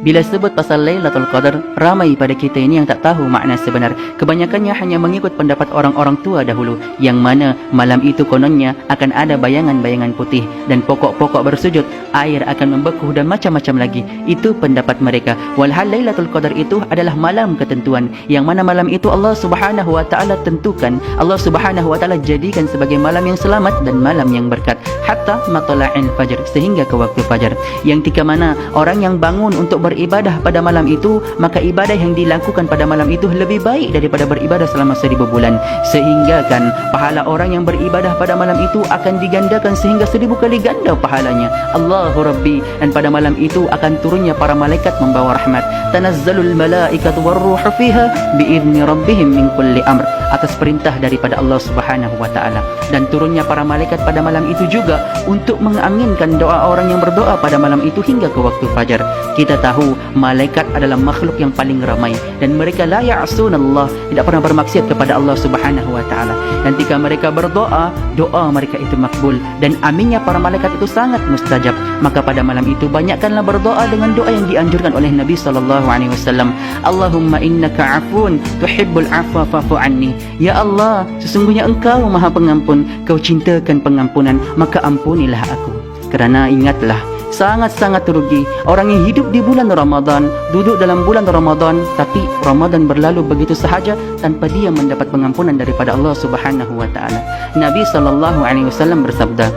Bila sebut pasal Lailatul Qadar, ramai pada kita ini yang tak tahu makna sebenar. Kebanyakannya hanya mengikut pendapat orang-orang tua dahulu, yang mana malam itu kononnya akan ada bayangan-bayangan putih dan pokok-pokok bersujud, air akan membeku dan macam-macam lagi. Itu pendapat mereka. Walhal Lailatul Qadar itu adalah malam ketentuan, yang mana malam itu Allah Subhanahu wa taala tentukan, Allah Subhanahu wa taala jadikan sebagai malam yang selamat dan malam yang berkat, hatta matla'il fajr, sehingga ke waktu fajar, yang tika mana orang yang bangun untuk beribadah pada malam itu, maka ibadah yang dilakukan pada malam itu lebih baik daripada beribadah selama 1000 bulan. Sehingga kan pahala orang yang beribadah pada malam itu akan digandakan sehingga 1000 kali ganda pahalanya. Allahu Rabbi. Dan pada malam itu akan turunnya para malaikat membawa rahmat. Tanazzalul malaikatu warruhu fiha biizni rabbihim min kulli amr, atas perintah daripada Allah Subhanahu wa taala. Dan turunnya para malaikat pada malam itu juga untuk menganginkan doa orang yang berdoa pada malam itu hingga ke waktu fajar. Kita tahu malaikat adalah makhluk yang paling ramai, dan mereka la ya'sunallah, tidak pernah bermaksiat kepada Allah Subhanahu wa taala. Dan ketika mereka berdoa, doa mereka itu makbul, dan aminnya para malaikat itu sangat mustajab. Maka pada malam itu banyakkanlah berdoa dengan doa yang dianjurkan oleh Nabi sallallahu alaihi wasallam. Allahumma innaka afun tuhibbul afwa fa'fu anni. Ya Allah, sesungguhnya Engkau Maha Pengampun, Kau cintakan pengampunan, maka ampunilah aku. Kerana ingatlah, sangat-sangat rugi orang yang hidup di bulan Ramadan, duduk dalam bulan Ramadan, tapi Ramadan berlalu begitu sahaja tanpa dia mendapat pengampunan daripada Allah Subhanahu wa taala. Nabi sallallahu alaihi wasallam bersabda,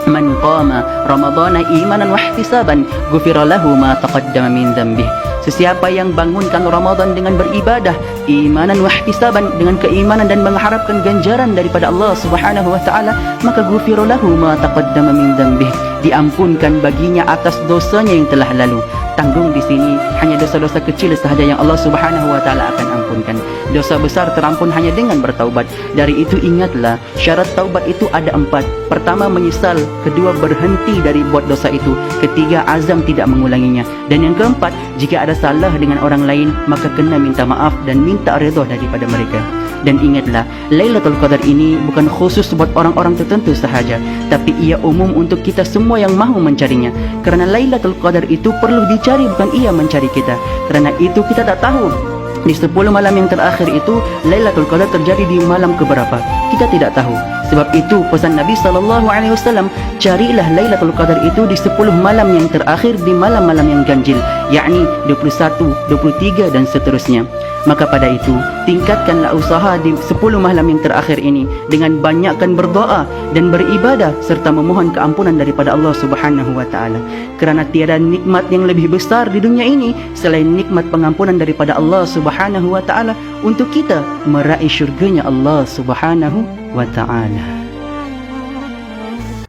"Man qama Ramadana imanan wa ihtisaban, ghufira lahu ma taqaddama min dhanbih." Sesiapa yang bangunkan Ramadan dengan beribadah, imanan wa ihtisaban, dengan keimanan dan mengharapkan ganjaran daripada Allah Subhanahu wa taala, maka ghufira lahu ma taqaddama min dhanbih, diampunkan baginya atas dosanya yang telah lalu. Tanggung di sini hanya dosa-dosa kecil sahaja yang Allah Subhanahu wa taala akan ampunkan. Dosa besar terampun hanya dengan bertaubat. Dari itu ingatlah, syarat taubat itu ada 4. Pertama, menyesal. Kedua, berhenti dari buat dosa itu. Ketiga, azam tidak mengulanginya. Dan yang keempat, jika ada salah dengan orang lain, maka kena minta maaf dan minta redha daripada mereka. Dan ingatlah, Lailatul Qadar ini bukan khusus buat orang-orang tertentu sahaja, tapi ia umum untuk kita semua yang mahu mencarinya. Kerana Lailatul Qadar itu perlu dicari, bukan ia mencari kita. Kerana itu kita tak tahu di 10 malam yang terakhir itu Lailatul Qadar terjadi di malam keberapa. Kita tidak tahu. Sebab itu pesan Nabi sallallahu alaihi wasallam, carilah Lailatul Qadar itu di 10 malam yang terakhir, di malam-malam yang ganjil, yakni 21, 23 dan seterusnya. Maka pada itu tingkatkanlah usaha di 10 malam yang terakhir ini dengan banyakkan berdoa dan beribadah serta memohon keampunan daripada Allah Subhanahu wa taala. Kerana tiada nikmat yang lebih besar di dunia ini selain nikmat pengampunan daripada Allah Subhanahu wa taala untuk kita meraih syurganya Allah Subhanahu wa ta'ala.